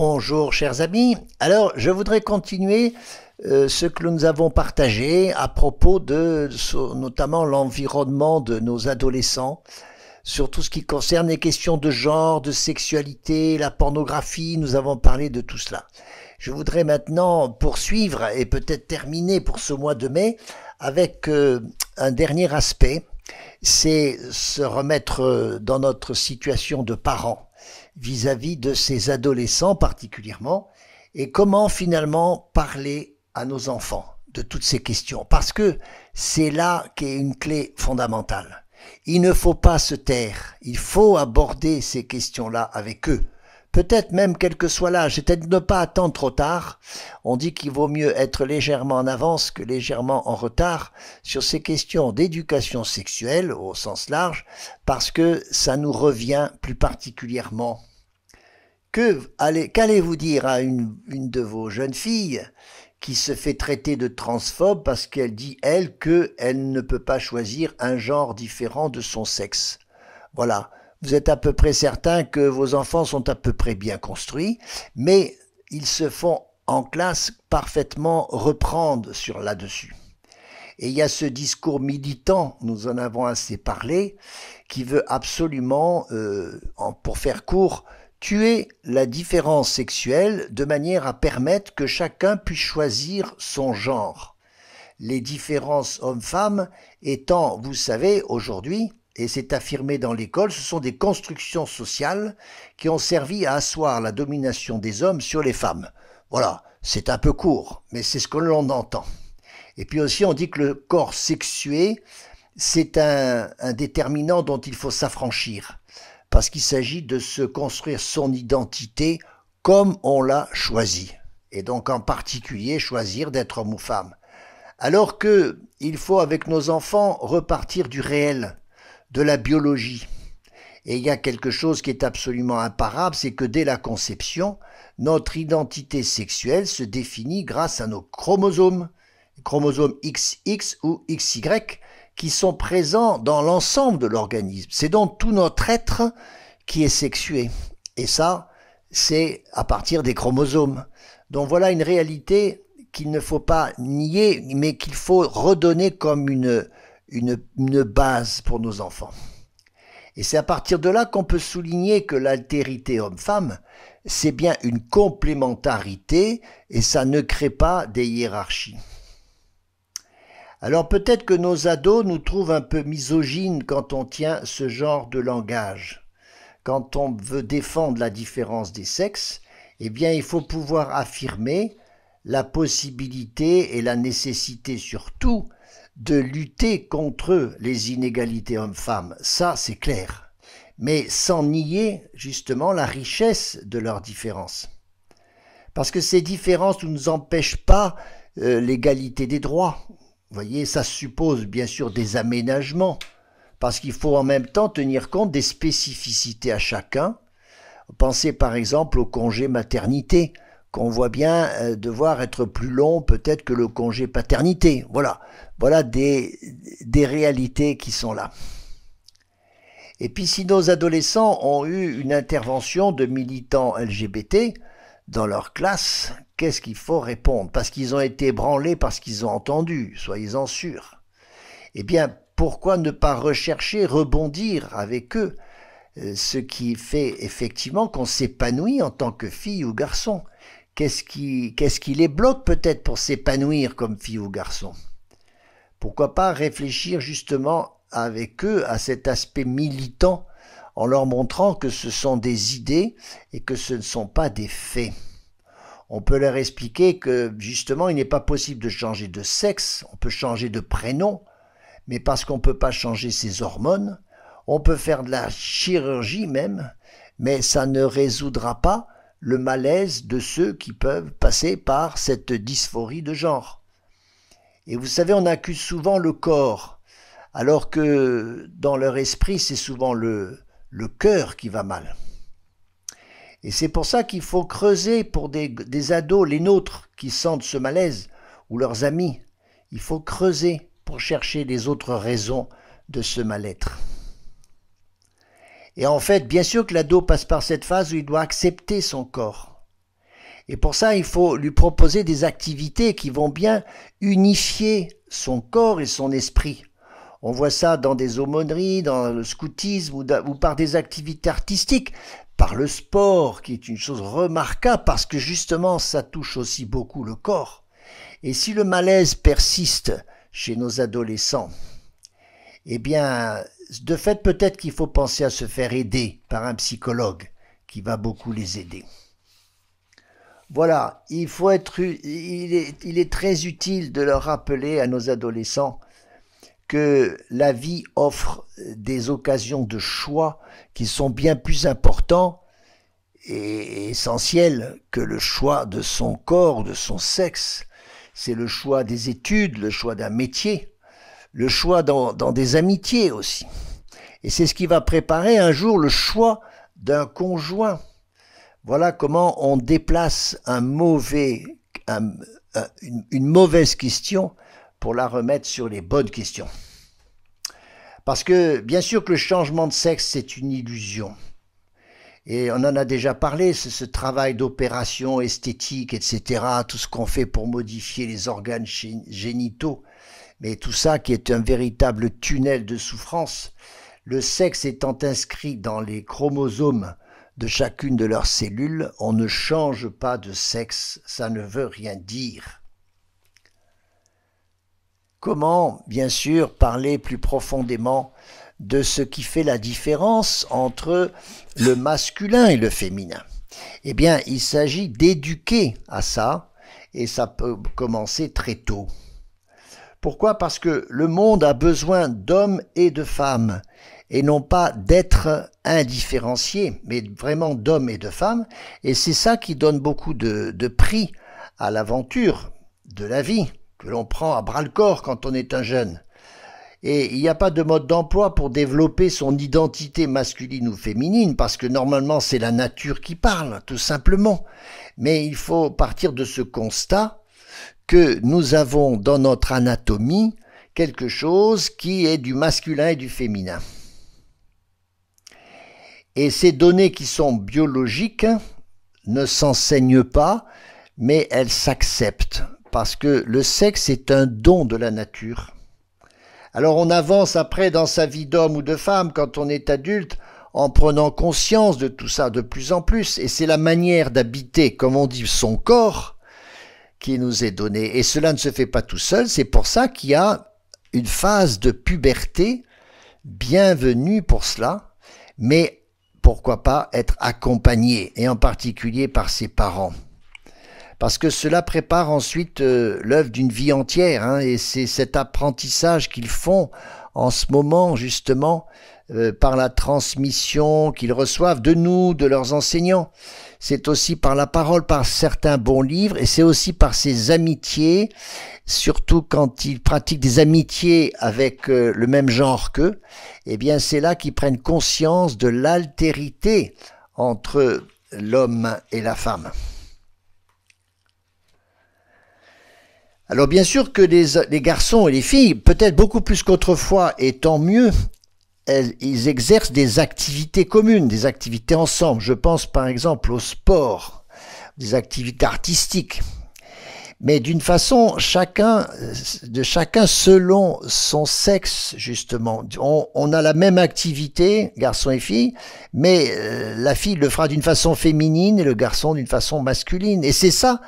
Bonjour chers amis, alors je voudrais continuer ce que nous avons partagé à propos de notamment l'environnement de nos adolescents, sur tout ce qui concerne les questions de genre, de sexualité, la pornographie, nous avons parlé de tout cela. Je voudrais maintenant poursuivre et peut-être terminer pour ce mois de mai avec un dernier aspect, c'est se remettre dans notre situation de parents vis-à-vis de ces adolescents particulièrement, et comment finalement parler à nos enfants de toutes ces questions, parce que c'est là qu'est une clé fondamentale. Il ne faut pas se taire, il faut aborder ces questions-là avec eux. Peut-être même quel que soit l'âge, c'est-à-dire ne pas attendre trop tard. On dit qu'il vaut mieux être légèrement en avance que légèrement en retard sur ces questions d'éducation sexuelle au sens large, parce que ça nous revient plus particulièrement. Qu'allez-vous dire à une de vos jeunes filles qui se fait traiter de transphobe parce qu'elle dit, elle, qu'elle ne peut pas choisir un genre différent de son sexe? Voilà. Vous êtes à peu près certain que vos enfants sont à peu près bien construits, mais ils se font en classe parfaitement reprendre sur là-dessus. Et il y a ce discours militant, nous en avons assez parlé, qui veut absolument, pour faire court, tuer la différence sexuelle de manière à permettre que chacun puisse choisir son genre. Les différences hommes-femmes étant, vous savez, aujourd'hui, et c'est affirmé dans l'école, ce sont des constructions sociales qui ont servi à asseoir la domination des hommes sur les femmes. Voilà, c'est un peu court, mais c'est ce que l'on entend. Et puis aussi, on dit que le corps sexué, c'est un déterminant dont il faut s'affranchir, parce qu'il s'agit de se construire son identité comme on l'a choisi, et donc en particulier choisir d'être homme ou femme. Alors que il faut avec nos enfants repartir du réel, de la biologie. Et il y a quelque chose qui est absolument imparable, c'est que dès la conception, notre identité sexuelle se définit grâce à nos chromosomes XX ou XY, qui sont présents dans l'ensemble de l'organisme. C'est donc tout notre être qui est sexué. Et ça, c'est à partir des chromosomes. Donc voilà une réalité qu'il ne faut pas nier, mais qu'il faut redonner comme une base pour nos enfants. Et c'est à partir de là qu'on peut souligner que l'altérité homme-femme, c'est bien une complémentarité et ça ne crée pas des hiérarchies. Alors peut-être que nos ados nous trouvent un peu misogynes quand on tient ce genre de langage. Quand on veut défendre la différence des sexes, eh bien il faut pouvoir affirmer la possibilité et la nécessité surtout de lutter contre les inégalités hommes-femmes, ça c'est clair, mais sans nier justement la richesse de leurs différences. Parce que ces différences ne nous empêchent pas l'égalité des droits. Vous voyez, ça suppose bien sûr des aménagements, parce qu'il faut en même temps tenir compte des spécificités à chacun. Pensez par exemple au congé maternité, qu'on voit bien devoir être plus long peut-être que le congé paternité. Voilà des réalités qui sont là. Et puis si nos adolescents ont eu une intervention de militants LGBT dans leur classe, qu'est-ce qu'il faut répondre? Parce qu'ils ont été ébranlés par ce qu'ils ont entendu, soyez-en sûrs. Eh bien, pourquoi ne pas rechercher, rebondir avec eux, ce qui fait effectivement qu'on s'épanouit en tant que fille ou garçon? Qu'est-ce qui les bloque peut-être pour s'épanouir comme fille ou garçon? Pourquoi pas réfléchir justement avec eux à cet aspect militant en leur montrant que ce sont des idées et que ce ne sont pas des faits. On peut leur expliquer que justement il n'est pas possible de changer de sexe, on peut changer de prénom, mais parce qu'on ne peut pas changer ses hormones, on peut faire de la chirurgie même, mais ça ne résoudra pas le malaise de ceux qui peuvent passer par cette dysphorie de genre. Et vous savez, on accuse souvent le corps, alors que dans leur esprit, c'est souvent le cœur qui va mal. Et c'est pour ça qu'il faut creuser pour des ados, les nôtres, qui sentent ce malaise, ou leurs amis. Il faut creuser pour chercher les autres raisons de ce mal-être. Et en fait, bien sûr que l'ado passe par cette phase où il doit accepter son corps. Et pour ça, il faut lui proposer des activités qui vont bien unifier son corps et son esprit. On voit ça dans des aumôneries, dans le scoutisme ou par des activités artistiques, par le sport, qui est une chose remarquable parce que justement, ça touche aussi beaucoup le corps. Et si le malaise persiste chez nos adolescents, eh bien, de fait, peut-être qu'il faut penser à se faire aider par un psychologue qui va beaucoup les aider. Voilà, il est très utile de leur rappeler à nos adolescents que la vie offre des occasions de choix qui sont bien plus importants et essentiels que le choix de son corps, de son sexe. C'est le choix des études, le choix d'un métier, le choix dans des amitiés aussi. Et c'est ce qui va préparer un jour le choix d'un conjoint. Voilà comment on déplace une mauvaise question pour la remettre sur les bonnes questions. Parce que bien sûr que le changement de sexe, c'est une illusion. Et on en a déjà parlé, c'est ce travail d'opération esthétique, etc., tout ce qu'on fait pour modifier les organes génitaux, mais tout ça qui est un véritable tunnel de souffrance. Le sexe étant inscrit dans les chromosomes de chacune de leurs cellules, on ne change pas de sexe, ça ne veut rien dire. Comment, bien sûr, parler plus profondément de ce qui fait la différence entre le masculin et le féminin? Eh bien, il s'agit d'éduquer à ça, et ça peut commencer très tôt. Pourquoi? Parce que le monde a besoin d'hommes et de femmes, et non pas d'êtres indifférenciés, mais vraiment d'hommes et de femmes, et c'est ça qui donne beaucoup de prix à l'aventure de la vie, que l'on prend à bras-le-corps quand on est un jeune. Et il n'y a pas de mode d'emploi pour développer son identité masculine ou féminine, parce que normalement c'est la nature qui parle, tout simplement. Mais il faut partir de ce constat que nous avons dans notre anatomie quelque chose qui est du masculin et du féminin. Et ces données qui sont biologiques ne s'enseignent pas, mais elles s'acceptent, parce que le sexe est un don de la nature. Alors on avance après dans sa vie d'homme ou de femme quand on est adulte, en prenant conscience de tout ça de plus en plus, et c'est la manière d'habiter, comme on dit, son corps qui nous est donnée. Et cela ne se fait pas tout seul, c'est pour ça qu'il y a une phase de puberté bienvenue pour cela, mais pourquoi pas être accompagné, et en particulier par ses parents. Parce que cela prépare ensuite l'œuvre d'une vie entière, et c'est cet apprentissage qu'ils font en ce moment, justement, par la transmission qu'ils reçoivent de nous, de leurs enseignants. C'est aussi par la parole, par certains bons livres, et c'est aussi par ces amitiés, surtout quand ils pratiquent des amitiés avec le même genre qu'eux, eh bien c'est là qu'ils prennent conscience de l'altérité entre l'homme et la femme. Alors bien sûr que les garçons et les filles, peut-être beaucoup plus qu'autrefois, et tant mieux, ils exercent des activités communes, des activités ensemble. Je pense par exemple au sport, des activités artistiques. Mais d'une façon, chacun selon son sexe, justement. On a la même activité, garçon et fille, mais la fille le fera d'une façon féminine et le garçon d'une façon masculine. Et c'est ça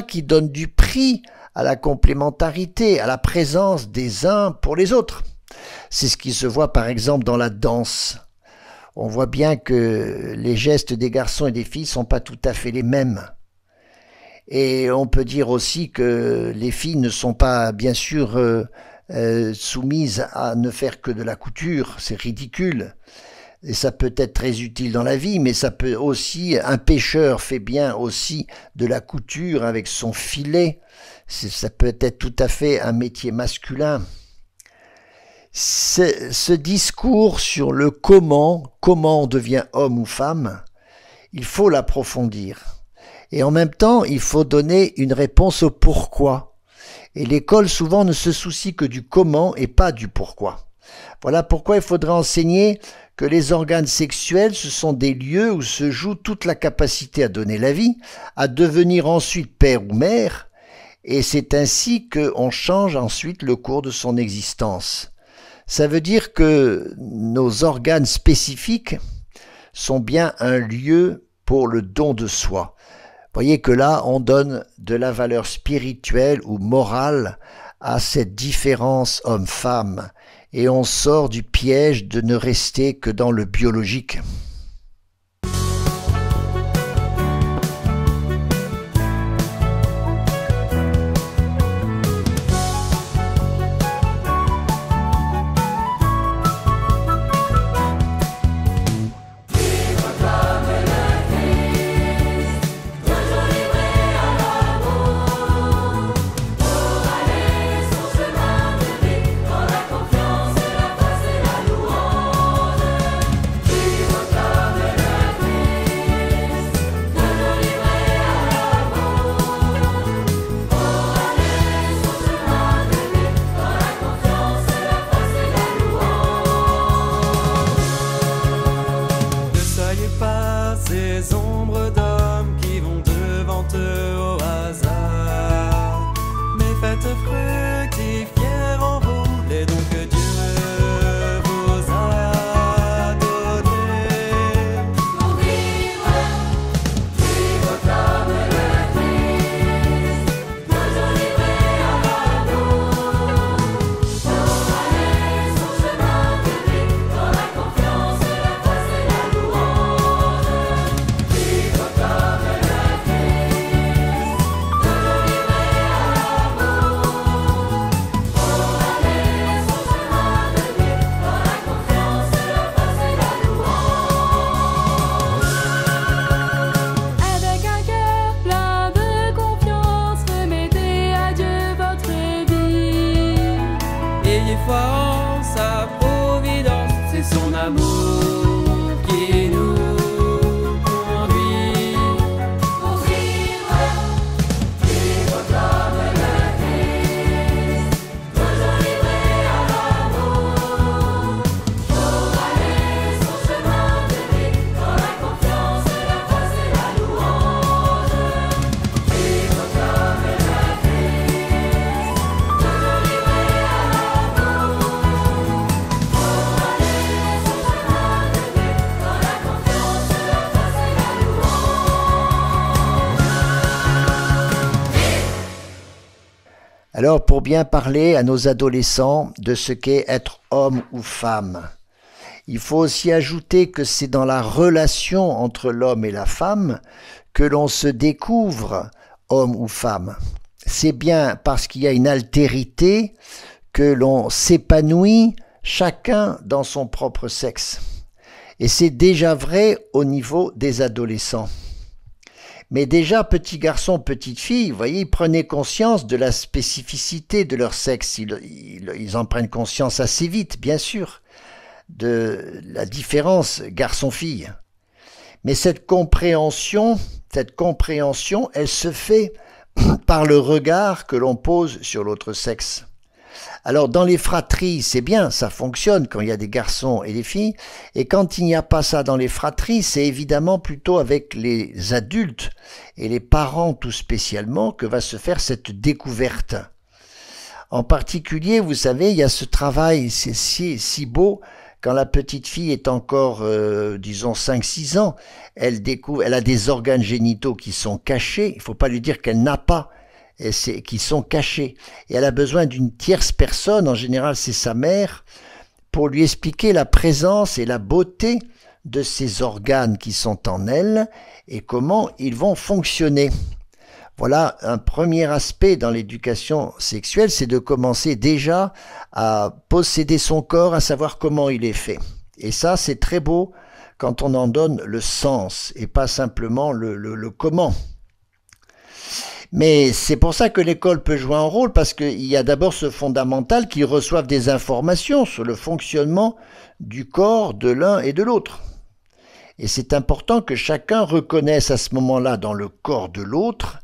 qui donne du prix à la complémentarité, à la présence des uns pour les autres. C'est ce qui se voit par exemple dans la danse. On voit bien que les gestes des garçons et des filles sont pas tout à fait les mêmes. Et on peut dire aussi que les filles ne sont pas bien sûr soumises à ne faire que de la couture, c'est ridicule. Et ça peut être très utile dans la vie, mais ça peut aussi, un pêcheur fait bien aussi de la couture avec son filet. Ça peut être tout à fait un métier masculin. Ce discours sur le comment on devient homme ou femme, il faut l'approfondir. Et en même temps, il faut donner une réponse au pourquoi. Et l'école souvent ne se soucie que du comment et pas du pourquoi. Voilà pourquoi il faudrait enseigner que les organes sexuels, ce sont des lieux où se joue toute la capacité à donner la vie, à devenir ensuite père ou mère, et c'est ainsi qu'on change ensuite le cours de son existence. Ça veut dire que nos organes spécifiques sont bien un lieu pour le don de soi. Voyez que là, on donne de la valeur spirituelle ou morale à cette différence homme-femme et on sort du piège de ne rester que dans le biologique. Alors, pour bien parler à nos adolescents de ce qu'est être homme ou femme, il faut aussi ajouter que c'est dans la relation entre l'homme et la femme que l'on se découvre homme ou femme. C'est bien parce qu'il y a une altérité que l'on s'épanouit chacun dans son propre sexe. Et c'est déjà vrai au niveau des adolescents. Mais déjà, petits garçons, petites filles, vous voyez, ils prenaient conscience de la spécificité de leur sexe. Ils en prennent conscience assez vite, bien sûr, de la différence garçon-fille. Mais cette compréhension, elle se fait par le regard que l'on pose sur l'autre sexe. Alors dans les fratries, c'est bien, ça fonctionne quand il y a des garçons et des filles, et quand il n'y a pas ça dans les fratries, c'est évidemment plutôt avec les adultes et les parents tout spécialement que va se faire cette découverte. En particulier, vous savez, il y a ce travail, c'est si beau, quand la petite fille est encore, disons, 5-6 ans, elle a des organes génitaux qui sont cachés, il ne faut pas lui dire qu'elle n'a pas, qui sont cachés. Et elle a besoin d'une tierce personne, en général c'est sa mère, pour lui expliquer la présence et la beauté de ces organes qui sont en elle et comment ils vont fonctionner. Voilà un premier aspect dans l'éducation sexuelle, c'est de commencer déjà à posséder son corps, à savoir comment il est fait. Et ça, c'est très beau quand on en donne le sens et pas simplement le comment. Mais c'est pour ça que l'école peut jouer un rôle, parce qu'il y a d'abord ce fondamental qu'ils reçoivent des informations sur le fonctionnement du corps de l'un et de l'autre. Et c'est important que chacun reconnaisse à ce moment-là dans le corps de l'autre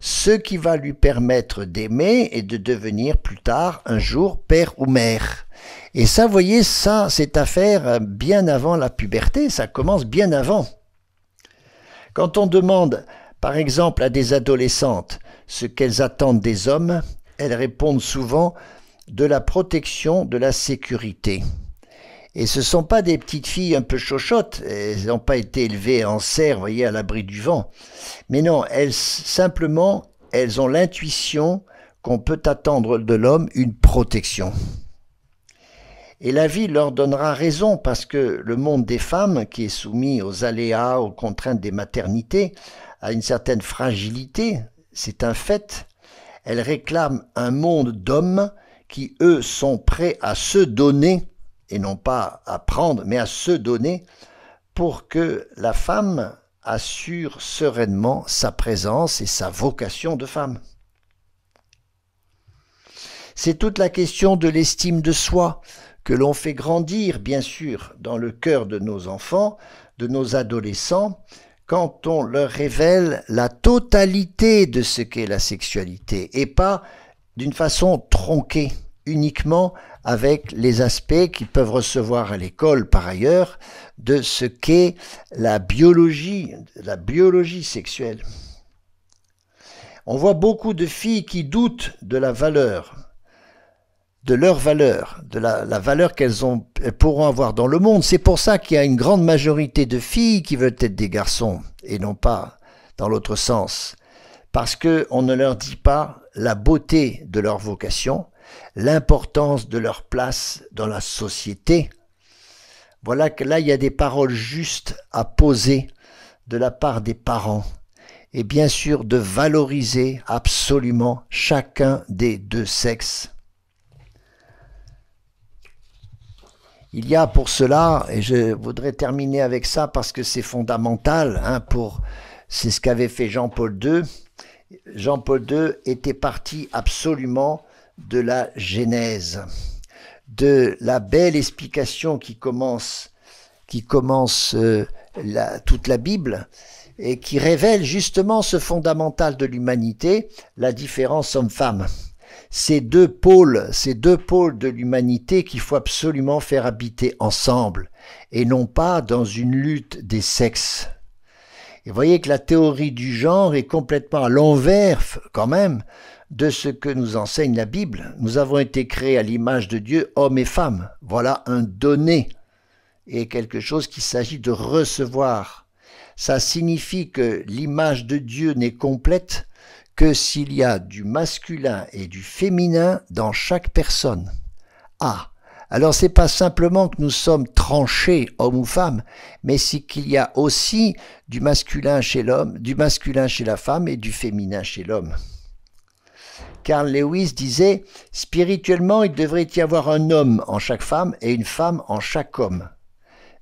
ce qui va lui permettre d'aimer et de devenir plus tard, un jour, père ou mère. Et ça, vous voyez, ça, cette affaire bien avant la puberté, ça commence bien avant. Quand on demande, par exemple, à des adolescentes ce qu'elles attendent des hommes, elles répondent souvent de la protection, de la sécurité. Et ce ne sont pas des petites filles un peu chochottes, elles n'ont pas été élevées en serre, vous voyez, à l'abri du vent. Mais non, simplement, elles ont l'intuition qu'on peut attendre de l'homme une protection. Et la vie leur donnera raison parce que le monde des femmes, qui est soumis aux aléas, aux contraintes des maternités, a une certaine fragilité, c'est un fait. Elles réclament un monde d'hommes qui, eux, sont prêts à se donner, et non pas à prendre, mais à se donner, pour que la femme assure sereinement sa présence et sa vocation de femme. C'est toute la question de l'estime de soi que l'on fait grandir, bien sûr, dans le cœur de nos enfants, de nos adolescents, quand on leur révèle la totalité de ce qu'est la sexualité, et pas d'une façon tronquée, uniquement avec les aspects qu'ils peuvent recevoir à l'école par ailleurs de ce qu'est la biologie sexuelle. On voit beaucoup de filles qui doutent de la valeur, de leur valeur, de la valeur qu'elles pourront avoir dans le monde. C'est pour ça qu'il y a une grande majorité de filles qui veulent être des garçons et non pas dans l'autre sens. Parce qu'on ne leur dit pas la beauté de leur vocation, l'importance de leur place dans la société. Voilà que là, il y a des paroles justes à poser de la part des parents. Et bien sûr, de valoriser absolument chacun des deux sexes. Il y a pour cela, et je voudrais terminer avec ça parce que c'est fondamental, c'est ce qu'avait fait Jean-Paul II. Jean-Paul II était parti absolument de la Genèse, de la belle explication qui commence toute la Bible et qui révèle justement ce fondamental de l'humanité, la différence homme-femme. Ces deux pôles de l'humanité qu'il faut absolument faire habiter ensemble et non pas dans une lutte des sexes. Et vous voyez que la théorie du genre est complètement à l'envers quand même de ce que nous enseigne la Bible. Nous avons été créés à l'image de Dieu, hommes et femmes. Voilà un donné et quelque chose qu'il s'agit de recevoir. Ça signifie que l'image de Dieu n'est complète que s'il y a du masculin et du féminin dans chaque personne. Alors c'est pas simplement que nous sommes tranchés, hommes ou femmes, mais c'est qu'il y a aussi du masculin chez l'homme, du masculin chez la femme et du féminin chez l'homme. Carl Lewis disait « Spirituellement, il devrait y avoir un homme en chaque femme et une femme en chaque homme. »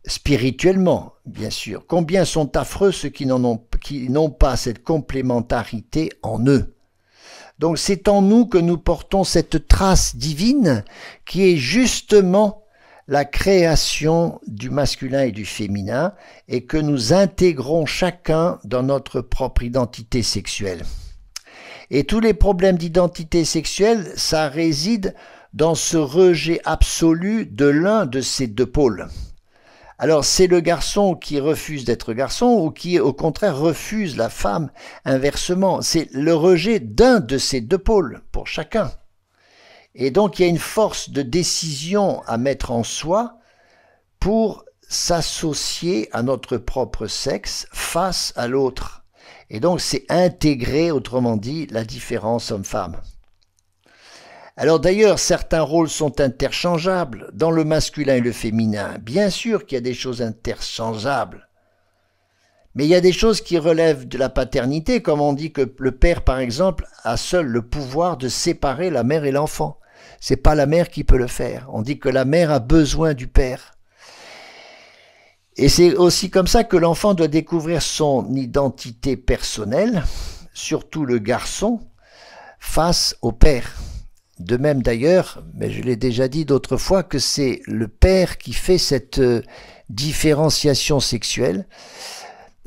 Spirituellement, bien sûr. Combien sont affreux ceux qui n'ont pas cette complémentarité en eux. Donc c'est en nous que nous portons cette trace divine qui est justement la création du masculin et du féminin et que nous intégrons chacun dans notre propre identité sexuelle. Et tous les problèmes d'identité sexuelle, ça réside dans ce rejet absolu de l'un de ces deux pôles. Alors c'est le garçon qui refuse d'être garçon ou qui au contraire refuse la femme, inversement. C'est le rejet d'un de ces deux pôles pour chacun. Et donc il y a une force de décision à mettre en soi pour s'associer à notre propre sexe face à l'autre. Et donc c'est intégrer, autrement dit, la différence homme-femme. Alors d'ailleurs, certains rôles sont interchangeables dans le masculin et le féminin. Bien sûr qu'il y a des choses interchangeables. Mais il y a des choses qui relèvent de la paternité, comme on dit que le père, par exemple, a seul le pouvoir de séparer la mère et l'enfant. C'est pas la mère qui peut le faire. On dit que la mère a besoin du père. Et c'est aussi comme ça que l'enfant doit découvrir son identité personnelle, surtout le garçon, face au père. De même d'ailleurs, mais je l'ai déjà dit d'autres fois, que c'est le père qui fait cette différenciation sexuelle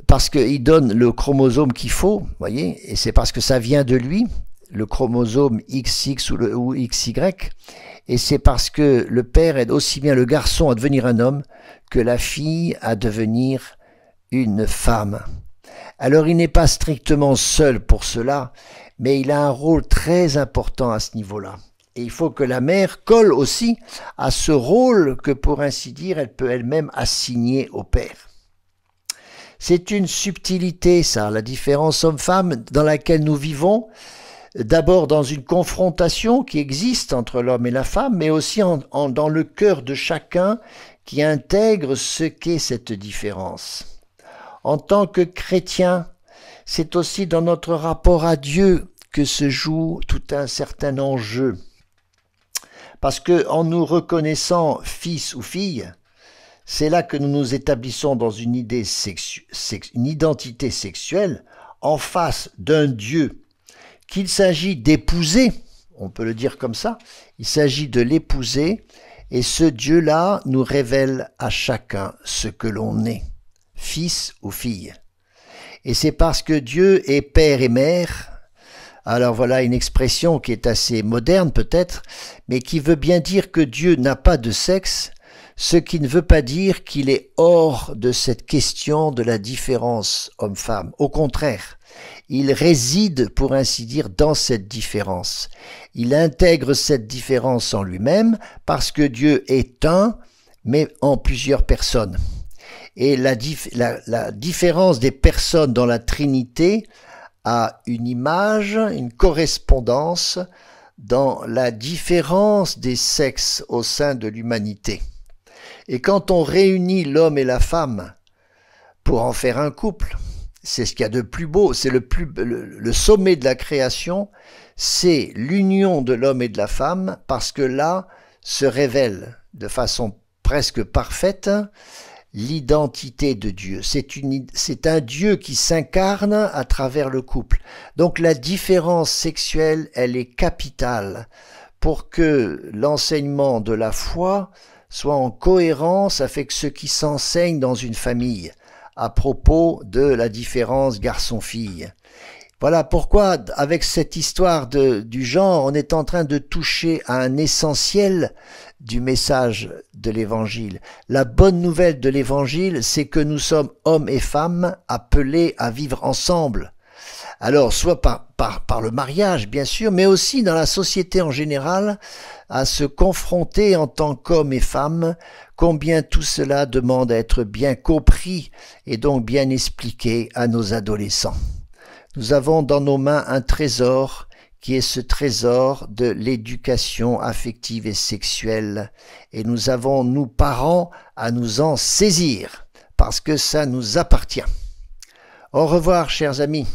parce qu'il donne le chromosome qu'il faut, voyez, et c'est parce que ça vient de lui, le chromosome XX ou XY, et c'est parce que le père aide aussi bien le garçon à devenir un homme que la fille à devenir une femme. Alors il n'est pas strictement seul pour cela, mais il a un rôle très important à ce niveau-là. Et il faut que la mère colle aussi à ce rôle que, pour ainsi dire, elle peut elle-même assigner au père. C'est une subtilité, ça, la différence homme-femme dans laquelle nous vivons, d'abord dans une confrontation qui existe entre l'homme et la femme, mais aussi dans le cœur de chacun qui intègre ce qu'est cette différence. En tant que chrétien, c'est aussi dans notre rapport à Dieu que se joue tout un certain enjeu. Parce que en nous reconnaissant fils ou fille, c'est là que nous nous établissons dans une identité sexuelle en face d'un Dieu qu'il s'agit d'épouser, on peut le dire comme ça, il s'agit de l'épouser, et ce Dieu-là nous révèle à chacun ce que l'on est, fils ou fille. Et c'est parce que Dieu est père et mère. Alors voilà une expression qui est assez moderne peut-être, mais qui veut bien dire que Dieu n'a pas de sexe, ce qui ne veut pas dire qu'il est hors de cette question de la différence homme-femme. Au contraire, il réside, pour ainsi dire, dans cette différence. Il intègre cette différence en lui-même parce que Dieu est un, mais en plusieurs personnes. Et la différence des personnes dans la Trinité a une image, une correspondance dans la différence des sexes au sein de l'humanité. Et quand on réunit l'homme et la femme pour en faire un couple, c'est ce qu'il y a de plus beau, c'est le sommet de la création, c'est l'union de l'homme et de la femme, parce que là se révèle de façon presque parfaite l'identité de Dieu. C'est un Dieu qui s'incarne à travers le couple. Donc la différence sexuelle, elle est capitale pour que l'enseignement de la foi soit en cohérence avec ce qui s'enseigne dans une famille à propos de la différence garçon-fille. Voilà pourquoi, avec cette histoire du genre, on est en train de toucher à un essentiel du message de l'Évangile. La bonne nouvelle de l'Évangile, c'est que nous sommes hommes et femmes appelés à vivre ensemble. Alors, soit par le mariage, bien sûr, mais aussi dans la société en général, à se confronter en tant qu'hommes et femmes, combien tout cela demande à être bien compris et donc bien expliqué à nos adolescents. Nous avons dans nos mains un trésor qui est ce trésor de l'éducation affective et sexuelle. Et nous avons, nous parents, à nous en saisir, parce que ça nous appartient. Au revoir, chers amis.